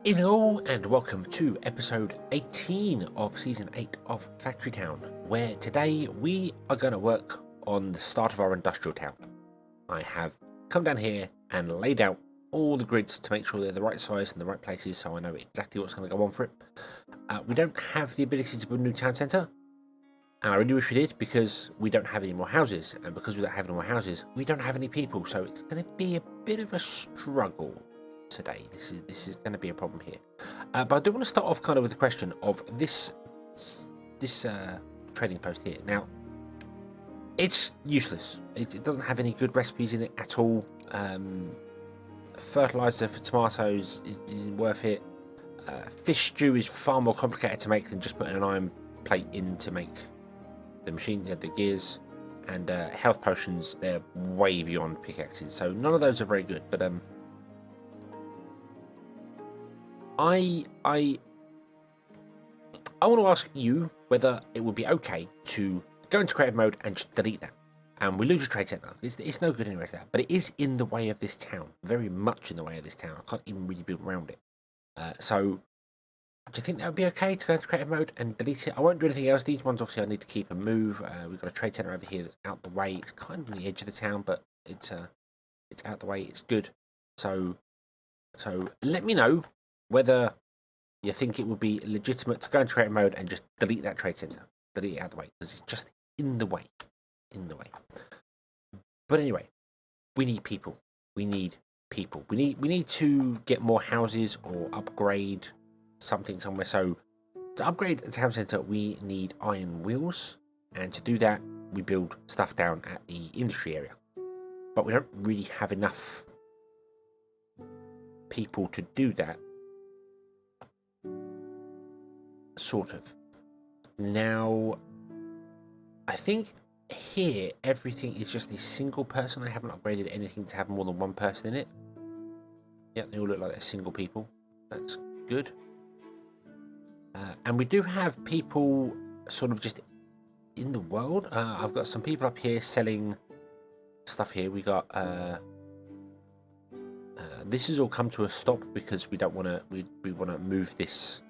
Hello and welcome to episode 18 of season 8 of Factory Town, where today we are going to work on the start of our industrial town. I have come down here and laid out all the grids to make sure they're the right size and the right places, so I know exactly what's going to go on for it. We don't have the ability to build a new town centre, and I really wish we did, because we don't have any more houses, and because we don't have any more houses, we don't have any people, so it's going to be a bit of a struggle today. This is going to be a problem here, but I do want to start off kind of with the question of this trading post here. Now, it's useless. It doesn't have any good recipes in it at all. Fertilizer for tomatoes isn't worth it. Fish stew is far more complicated to make than just putting an iron plate in to make the machine, the gears, and health potions. They're way beyond pickaxes, so none of those are very good. But I want to ask you whether it would be okay to go into creative mode and just delete that, and we lose a trade center. It's no good anyway, that, but it is in the way of this town, very much in the way of this town. I can't even really build around it. So, do you think that would be okay to go into creative mode and delete it? I won't do anything else. These ones obviously I need to keep and move. We've got a trade center over here that's out the way. It's kind of on the edge of the town, but it's out the way. It's good. So let me know whether you think it would be legitimate to go into creative mode and just delete that trade center, delete it out of the way, because it's just in the way, But anyway, we need people. We need to get more houses or upgrade something somewhere. So to upgrade the town center, we need iron wheels, and to do that, we build stuff down at the industry area. But we don't really have enough people to do that. Sort of. Now, I think here everything is just a single person. I haven't upgraded anything to have more than one person in it. Yeah, they all look like they're single people. That's good. And we do have people sort of just in the world. I've got some people up here selling stuff here. We got this has all come to a stop because we don't want to. We want to move this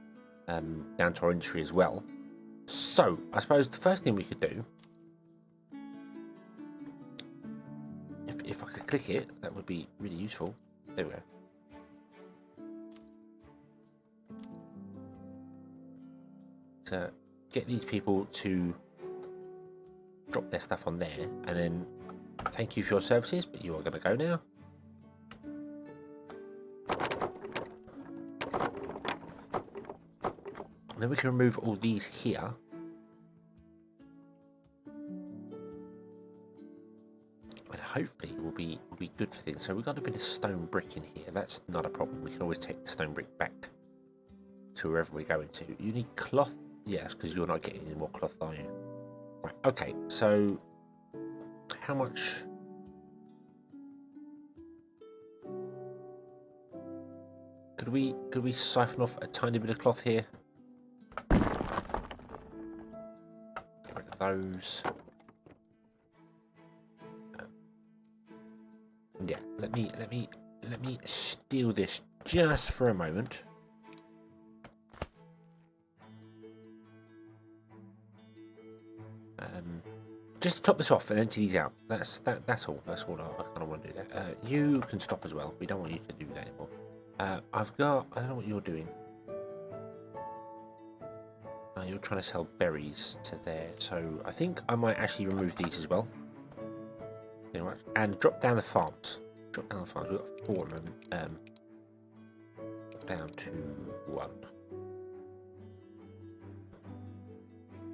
down to our industry as well. So I suppose the first thing we could do, if I could click it, that would be really useful. There we go. To get these people to drop their stuff on there, and then thank you for your services, but you are going to go now. And then we can remove all these here. And hopefully it will be good for things. So we've got a bit of stone brick in here. That's not a problem. We can always take the stone brick back to wherever we're going to. You need cloth. Yes, because you're not getting any more cloth, are you? Right, okay. So how much? Could we siphon off a tiny bit of cloth here? Get rid of those. Yeah, let me steal this just for a moment. Just to top this off and empty these out. That's all. That's all I kind of want to do that. You can stop as well. We don't want you to do that anymore. I don't know what you're doing. You're trying to sell berries to there. So I think I might actually remove these as well. Pretty much. And drop down the farms. We've got 4 of them. Down to 1.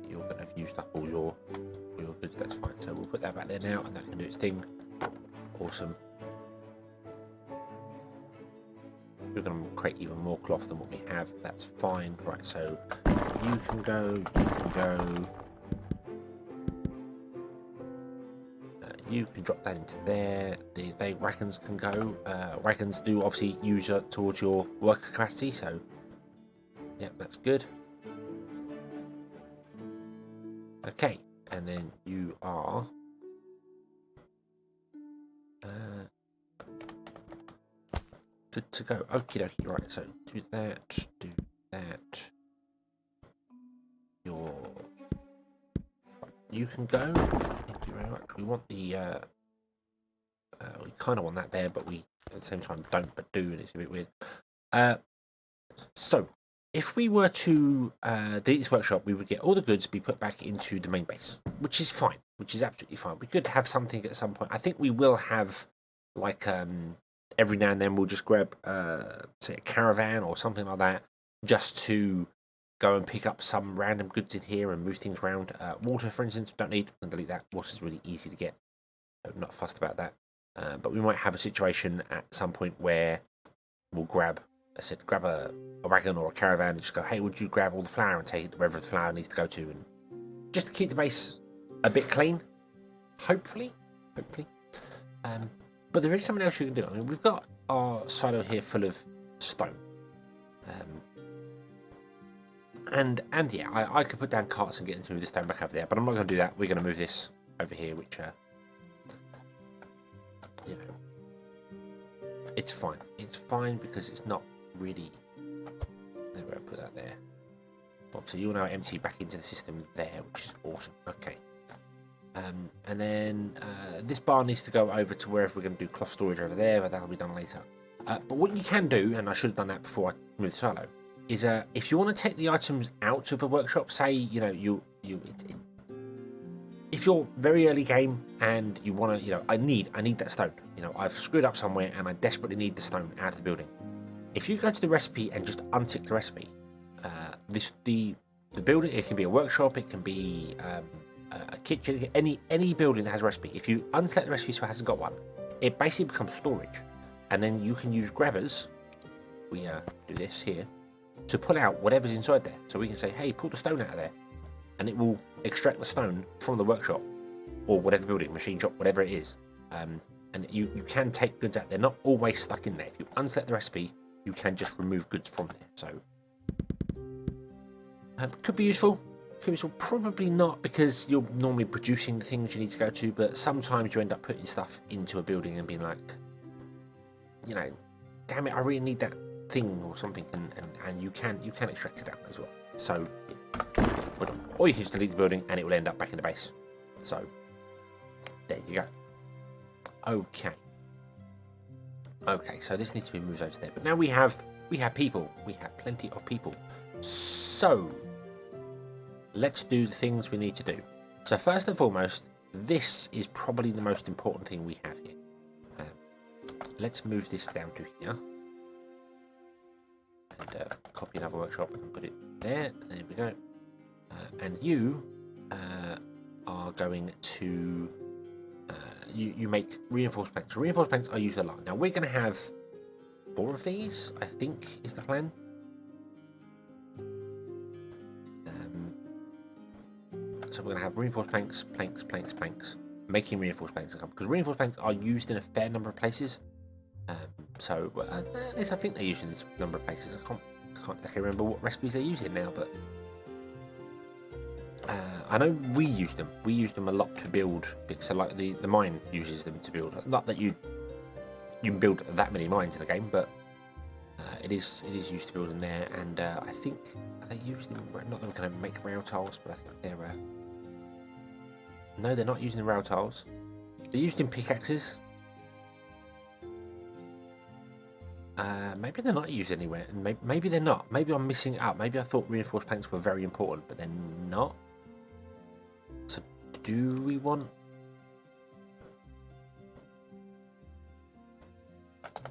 You're going to have used up all your goods. That's fine. So we'll put that back there now, and that can do its thing. Awesome. We're going to create even more cloth than what we have. That's fine. Right, so you can go, you can drop that into there. The wagons can go. Wagons do obviously use towards your worker capacity, so yeah, that's good. Okay, and then you are good to go. Okie dokie, right, so do that, do that. You can go. Thank you very much. We want the, we kind of want that there, but we, at the same time, don't, but do, and it's a bit weird. So, if we were to delete this workshop, we would get all the goods be put back into the main base, which is fine, which is absolutely fine. We could have something at some point. I think we will have, like, every now and then we'll just grab, say, a caravan or something like that, just to go and pick up some random goods in here and move things around. Water, for instance, don't need, and delete that. Water's really easy to get, so I'm not fussed about that. But we might have a situation at some point where we'll grab a wagon or a caravan and just go, hey, would you grab all the flour and take it wherever the flour needs to go to, and just to keep the base a bit clean, hopefully. But there is something else you can do. I mean, we've got our silo here full of stone. And yeah, I could put down carts and get them to move the stone back over there, but I'm not going to do that. We're going to move this over here, which, you know, it's fine. It's fine because it's not really... There we go, put that there. So you'll now empty back into the system there, which is awesome. Okay. And then this bar needs to go over to wherever we're going to do cloth storage over there, but that'll be done later. But what you can do, and I should have done that before I moved the silo, is if you want to take the items out of a workshop, say, you know, if you're very early game and you want to, you know, I need that stone. You know, I've screwed up somewhere and I desperately need the stone out of the building. If you go to the recipe and just untick the recipe, the building, it can be a workshop, it can be a kitchen, any building that has a recipe. If you unselect the recipe so it hasn't got one, it basically becomes storage, and then you can use grabbers. We do this here to pull out whatever's inside there. So we can say, hey, pull the stone out of there, and it will extract the stone from the workshop or whatever building, machine shop, whatever it is. And you can take goods out. They're not always stuck in there. If you unselect the recipe, you can just remove goods from there. So could be useful. Probably not, because you're normally producing the things you need to go to, but sometimes you end up putting stuff into a building and being like, you know, damn it, I really need that thing or something, and you can extract it out as well. So yeah. Or you can just delete the building and it will end up back in the base. So there you go. Okay, so this needs to be moved over to there. But now we have people. We have plenty of people. So let's do the things we need to do. So first and foremost, this is probably the most important thing we have here. Let's move this down to here. And copy another workshop and put it there. There we go. And you are going to... you make reinforced planks. Reinforced planks are used a lot. Now we're going to have 4 of these, I think, is the plan. So we're going to have reinforced planks, planks, making reinforced planks, because reinforced planks are used in a fair number of places. So at least I think they're used in this number of places. I can't actually remember what recipes they're using now, but I know we use them. We use them a lot to build. So like the mine uses them to build. Not that you can build that many mines in the game, but it is used to build in there. And I think they use them. Not that we're going to make rail tiles, but I think they're. No, they're not using the rail tiles. They're used in pickaxes. Maybe they're not used anywhere, and maybe they're not. Maybe I'm missing out. Maybe I thought reinforced planks were very important, but they're not. So, do we want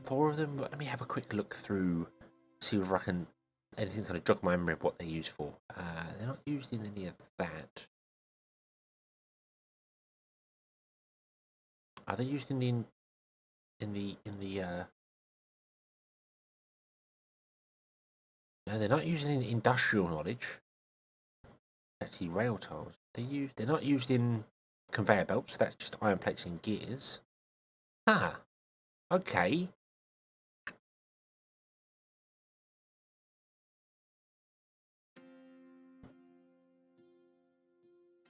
4 of them? Let me have a quick look through, see if I can anything's going to jog my memory of what they're used for. They're not used in any of that. Are they used in the No, they're not used in industrial knowledge. Actually, rail tiles. They're not used in conveyor belts. That's just iron plates and gears. Ah, okay.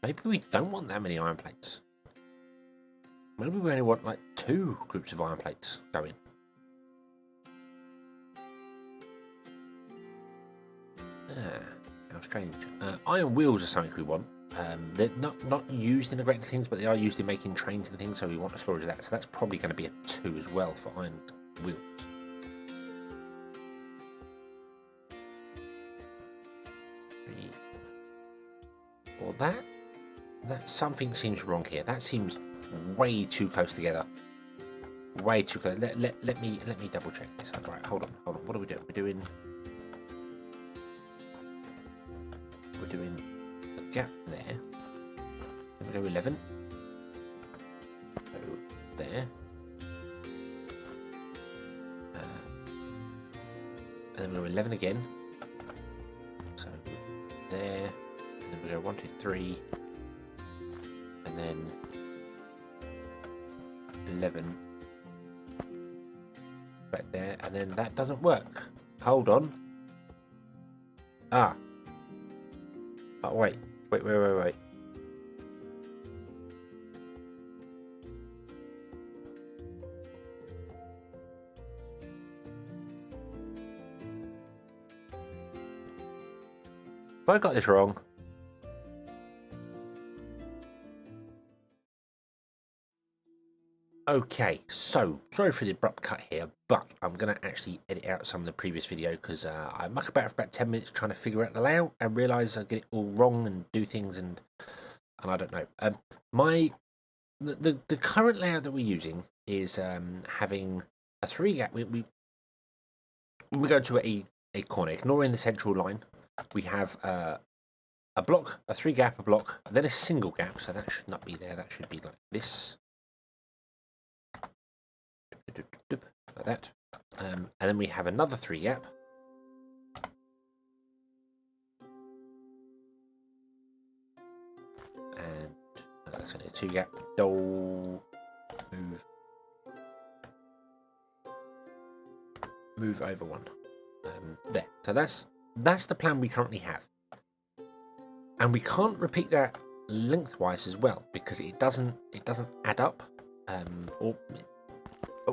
Maybe we don't want that many iron plates. Maybe we only want like 2 groups of iron plates going. How strange. Iron wheels are something we want. They're not used in great things, but they are used in making trains and things, so we want a storage of that. So that's probably going to be a 2 as well for iron wheels. Or that something seems wrong here. That seems way too close together. Way too close. Let me double check this. Right, hold on. What are we doing? We're doing a gap there. Then we go 11. Go there. And then we go 11 again. So there. And then we go 1, 2, 3. And then 11. Back there, and then that doesn't work. Hold on. Ah. Oh, wait. Wait. Have I got this wrong? Okay, so sorry for the abrupt cut here, but I'm going to actually edit out some of the previous video because I muck about for about 10 minutes trying to figure out the layout and realise I get it all wrong and do things and I don't know. The current layout that we're using is having a 3 gap. When we go to a corner, ignoring the central line, we have a block, a 3 gap, a block, then a single gap. So that should not be there. That should be like this. Like that, and then we have another 3 gap, and that's only a 2 gap. Move over 1. There. So that's the plan we currently have, and we can't repeat that lengthwise as well because it doesn't add up,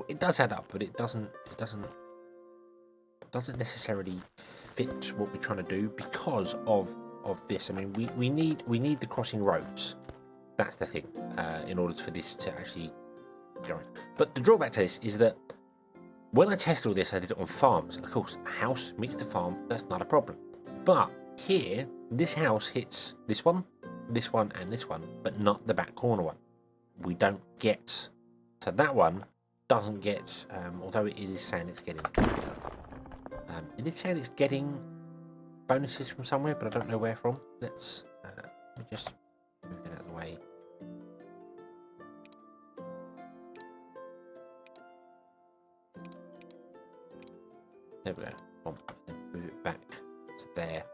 it does add up, but it doesn't necessarily fit what we're trying to do because of this. I mean, we need the crossing roads. That's the thing, in order for this to actually go in. But the drawback to this is that when I tested all this, I did it on farms, and of course, a house meets the farm. That's not a problem. But here, this house hits this one, and this one, but not the back corner one. We don't get, so that one doesn't get, although it is saying it's getting, it is saying it's getting bonuses from somewhere, but I don't know where from. Let me just move it out of the way. There we go. Move it back to there.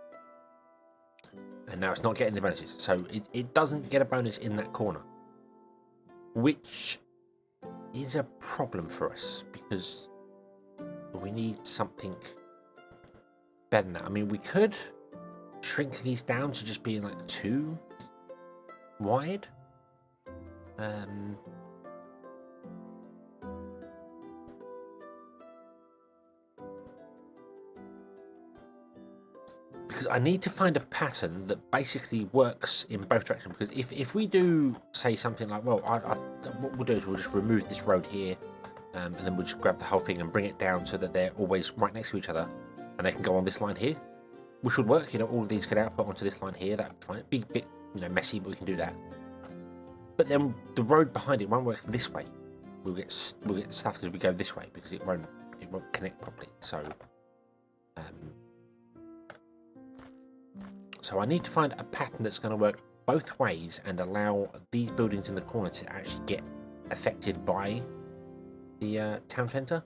And now it's not getting the bonuses. So it doesn't get a bonus in that corner, which is a problem for us because we need something better than that. I mean, we could shrink these down to just being like 2 wide. Because I need to find a pattern that basically works in both directions. Because if we do say something like, well, what we'll do is we'll just remove this road here, and then we'll just grab the whole thing and bring it down so that they're always right next to each other, and they can go on this line here, which would work. You know, all of these could output onto this line here. That'd be fine. It'd be a bit, messy, but we can do that. But then the road behind it won't work this way. We'll get stuff as we go this way because it won't connect properly. So I need to find a pattern that's going to work both ways and allow these buildings in the corner to actually get affected by the town centre.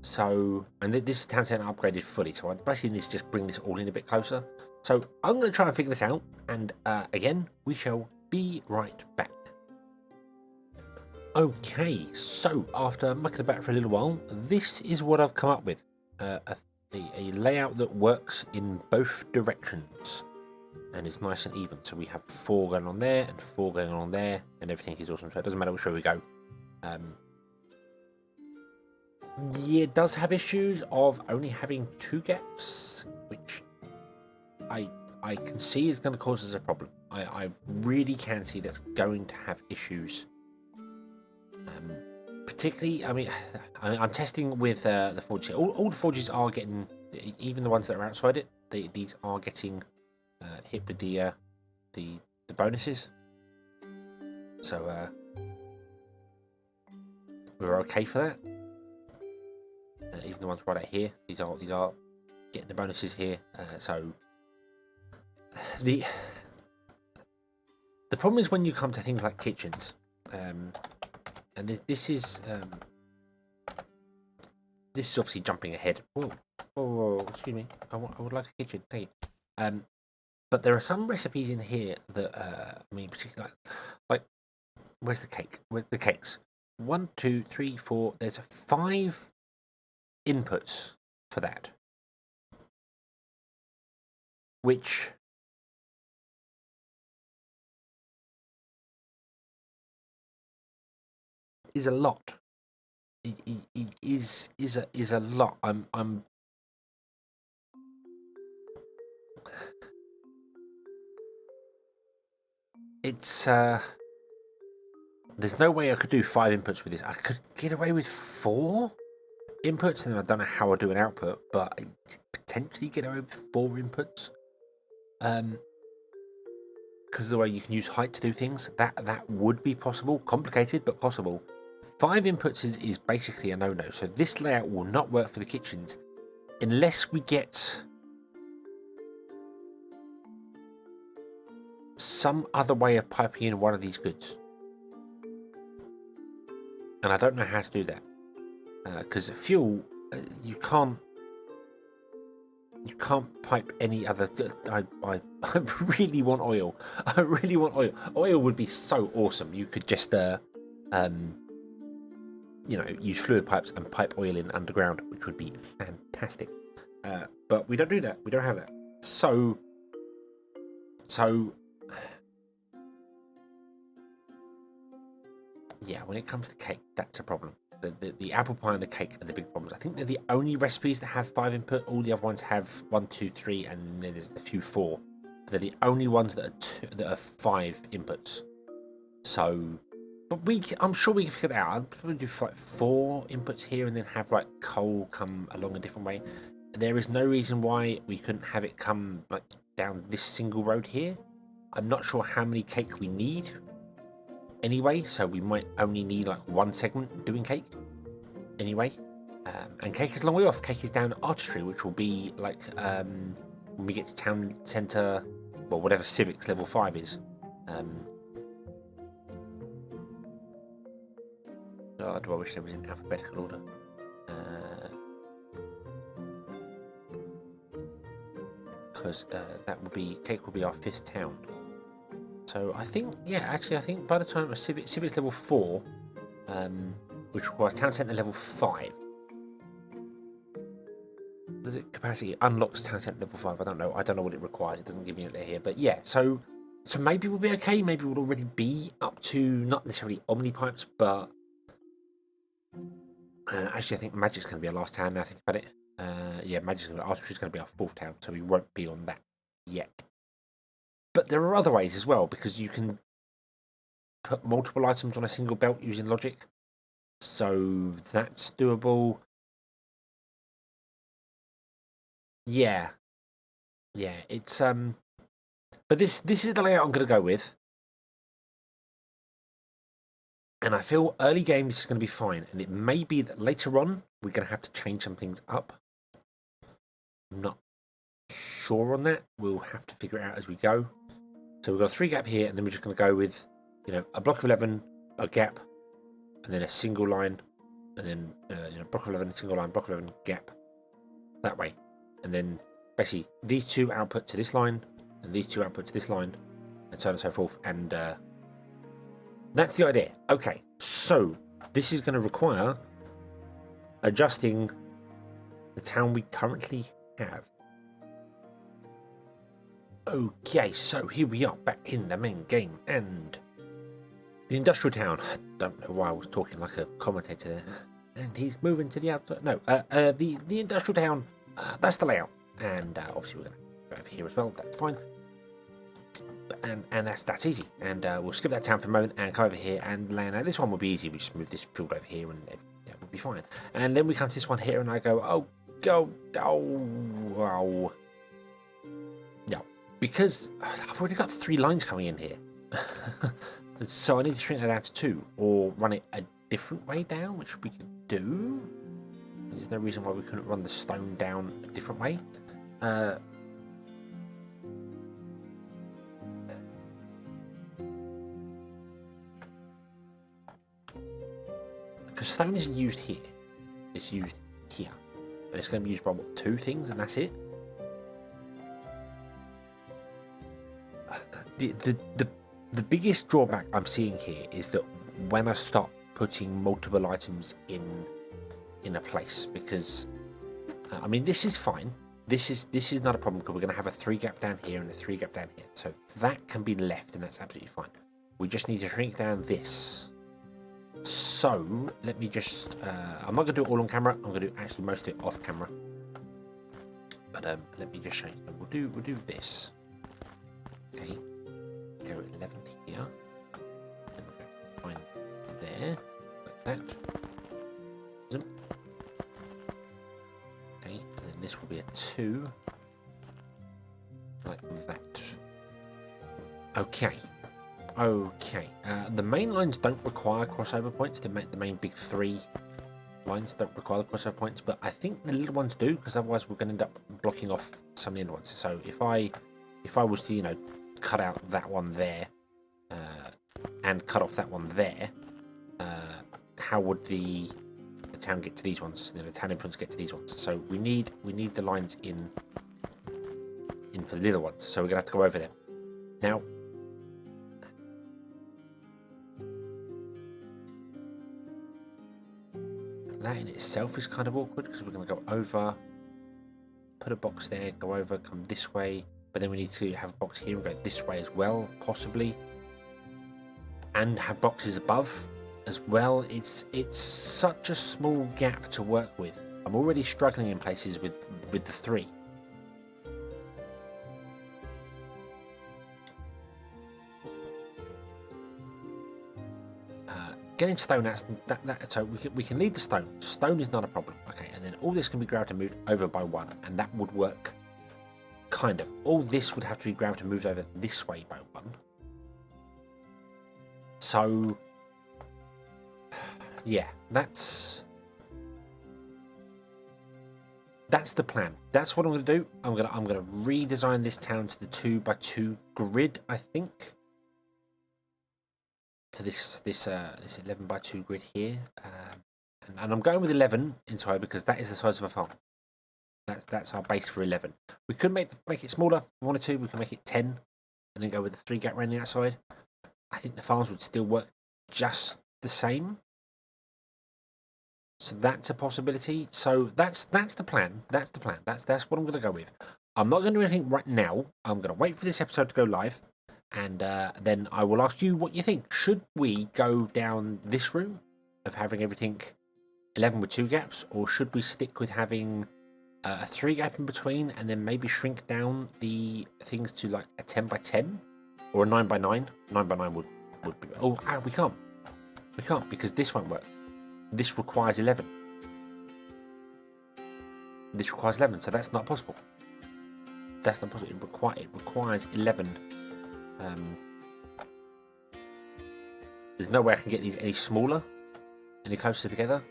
So, and this is town centre upgraded fully, so I basically need to just bring this all in a bit closer. So I'm going to try and figure this out, and again, we shall be right back. Okay, so after mucking about for a little while, this is what I've come up with. A layout that works in both directions and is nice and even. So we have 4 going on there and 4 going on there, and everything is awesome. So it doesn't matter which way we go. Yeah, it does have issues of only having 2 gaps, which I can see it's going to cause us a problem. I really can see that's going to have issues. Particularly, I mean, I'm testing with the forges here. All the forges are getting, even the ones that are outside it, these are getting hit with the bonuses. So we're okay for that. Even the ones right out here, these are getting the bonuses here. So the problem is when you come to things like kitchens, and this is obviously jumping ahead. Whoa, excuse me. I would like a kitchen. Thank you. But there are some recipes in here that I mean, particularly like where's the cake? Where's the cakes? 1, 2, 3, 4. There's 5 inputs for that, which is a lot. It is a lot. It's there's no way I could do 5 inputs with this. I could get away with 4 inputs, and then I don't know how I do an output, but I potentially get away with 4 inputs. Because of the way you can use height to do things, that would be possible. Complicated, but possible. 5 inputs is basically a no-no. So this layout will not work for the kitchens unless we get some other way of piping in one of these goods. And I don't know how to do that. Because fuel, you can't pipe any other. I really want oil. I really want oil. Oil would be so awesome. You could just use fluid pipes and pipe oil in underground, which would be fantastic. But we don't do that. We don't have that. So yeah, when it comes to cake, that's a problem. The apple pie and the cake are the big problems. I think they're the only recipes that have 5 input. All the other ones have 1, 2, 3, and then there's a few 4. They're the only ones that are 5 inputs. So, but I'm sure we can figure that out. I'd probably do like 4 inputs here, and then have like coal come along a different way. There is no reason why we couldn't have it come like down this single road here. I'm not sure how many cake we need anyway, so we might only need like 1 segment doing cake anyway. And cake is a long way off. Cake is down artistry, which will be like when we get to town centre, well, whatever civics level 5 is. God, do I wish there was in alphabetical order. Because that would be, cake will be our 5th town. So I think, I think by the time of civics level 4, which requires town centre level 5, does it capacity unlocks town centre level 5? I don't know what it requires. It doesn't give me it here, but yeah. So maybe we'll be okay. Maybe we'll already be up to not necessarily omni pipes, but actually I think magic's going to be our last town. Now I think about it. Magic's going to be artistry's going to be our 4th town, so we won't be on that yet. But there are other ways as well, because you can put multiple items on a single belt using logic. So that's doable. Yeah, it's but this is the layout I'm going to go with. And I feel early game this is going to be fine, and it may be that later on we're going to have to change some things up. I'm not sure on that. We'll have to figure it out as we go. So we've got a 3 gap here, and then we're just going to go with, a block of 11, a gap, and then a single line, and then block of 11, single line, block of 11, gap, that way. And then basically these 2 output to this line, and these 2 output to this line, and so on and so forth. And that's the idea. Okay, so this is going to require adjusting the town we currently have. Okay, so here we are back in the main game, and the industrial town. I don't know why I was talking like a commentator there. And he's moving to the outside. No, the industrial town. That's the layout, and obviously we're going to go over here as well. That's fine. And that's easy. And we'll skip that town for a moment and come over here and land. Now this one will be easy. We just move this field over here and that will be fine. And then we come to this one here and I go, wow. No, because I've already got 3 lines coming in here. So I need to shrink that down to 2 or run it a different way down, which we could do. There's no reason why we couldn't run the stone down a different way. Because stone isn't used here, it's used here. And it's going to be used by, what, 2 things and that's it? The biggest drawback I'm seeing here is that when I start putting multiple items in a place, because, I mean, this is fine. This is not a problem because we're going to have a 3 gap down here and a 3 gap down here. So that can be left and that's absolutely fine. We just need to shrink down this. So let me just, I'm not going to do it all on camera. I'm going to do actually most of it off camera. But let me just show you. So we'll do this. Okay. Go at 11 here. Then we'll go fine there. Like that. Zoom. Okay. And then this will be a 2. Like that. Okay. Okay, the main lines don't require crossover points. The main big 3 lines don't require the crossover points, but I think the little ones do, because otherwise we're going to end up blocking off some of the other ones. So if I was to, you know, cut out that one there and cut off that one there, how would the town get to these ones? You know, the town influence get to these ones. So we need the lines in for the little ones. So we're going to have to go over them now. That in itself is kind of awkward because we're going to go over, put a box there, go over, come this way, but then we need to have a box here and go this way as well, possibly, and have boxes above as well. It's such a small gap to work with. I'm already struggling in places with the 3. Getting stone, so we can leave the stone. Stone is not a problem. Okay, and then all this can be grabbed and moved over by 1, and that would work. Kind of. All this would have to be grabbed and moved over this way by 1. So, yeah, that's the plan. That's what I'm going to do. I'm going to redesign this town to the 2x2 grid, I think. To this 11x2 grid here, and I'm going with 11 inside because that is the size of a farm. That's our base for 11. We could make it smaller if we wanted to. We can make it 10 and then go with the 3 gap around the outside. I think the farms would still work just the same. So that's a possibility. So that's the plan. That's the plan. That's what I'm going to go with. I'm not going to do anything right now. I'm going to wait for this episode to go live. And then I will ask you what you think. Should we go down this route of having everything 11 with 2 gaps? Or should we stick with having a 3 gap in between and then maybe shrink down the things to like a 10x10? Or a 9x9? 9x9 would be... Oh, we can't. We can't because this won't work. This requires 11. This requires 11, so that's not possible. That's not possible. It requires 11... there's no way I can get these any smaller, any closer together.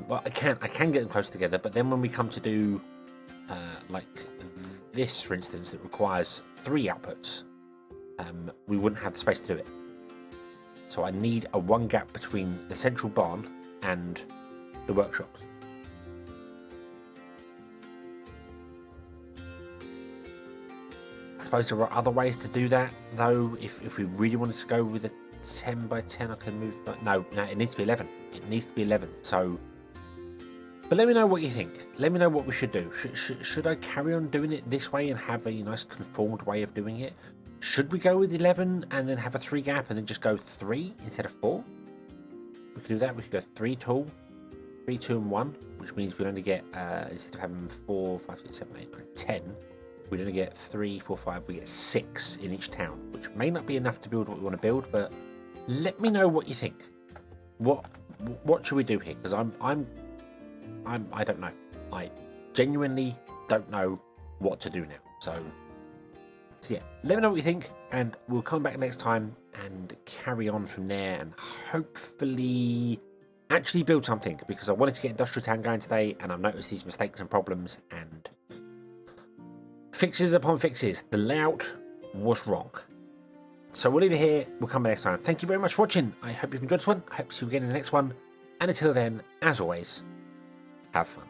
Well, I can get them closer together, but then when we come to do like this, for instance, that requires 3 outputs, we wouldn't have the space to do it. So I need a 1 gap between the central barn and the workshops. I suppose there are other ways to do that, though. If we really wanted to go with a 10x10, I can move. But no, it needs to be 11. It needs to be 11. So, but let me know what you think. Let me know what we should do. Should I carry on doing it this way and have a nice conformed way of doing it? Should we go with 11 and then have a 3 gap and then just go 3 instead of 4? We could do that. We could go 3 tall, 3, 2, and 1, which means we'd only get instead of having 4, 5, 6, 7, 8, 9, 10. we only get 3, 4, 5. We get 6 in each town, which may not be enough to build what we want to build. But let me know what you think. What should we do here? Because I don't know. I genuinely don't know what to do now. So yeah, let me know what you think, and we'll come back next time and carry on from there, and hopefully actually build something, because I wanted to get Industrial Town going today, and I've noticed these mistakes and problems, and fixes upon fixes. The layout was wrong. So we'll leave it here. We'll come back next time. Thank you very much for watching. I hope you've enjoyed this one. I hope to see you again in the next one. And until then, as always, have fun.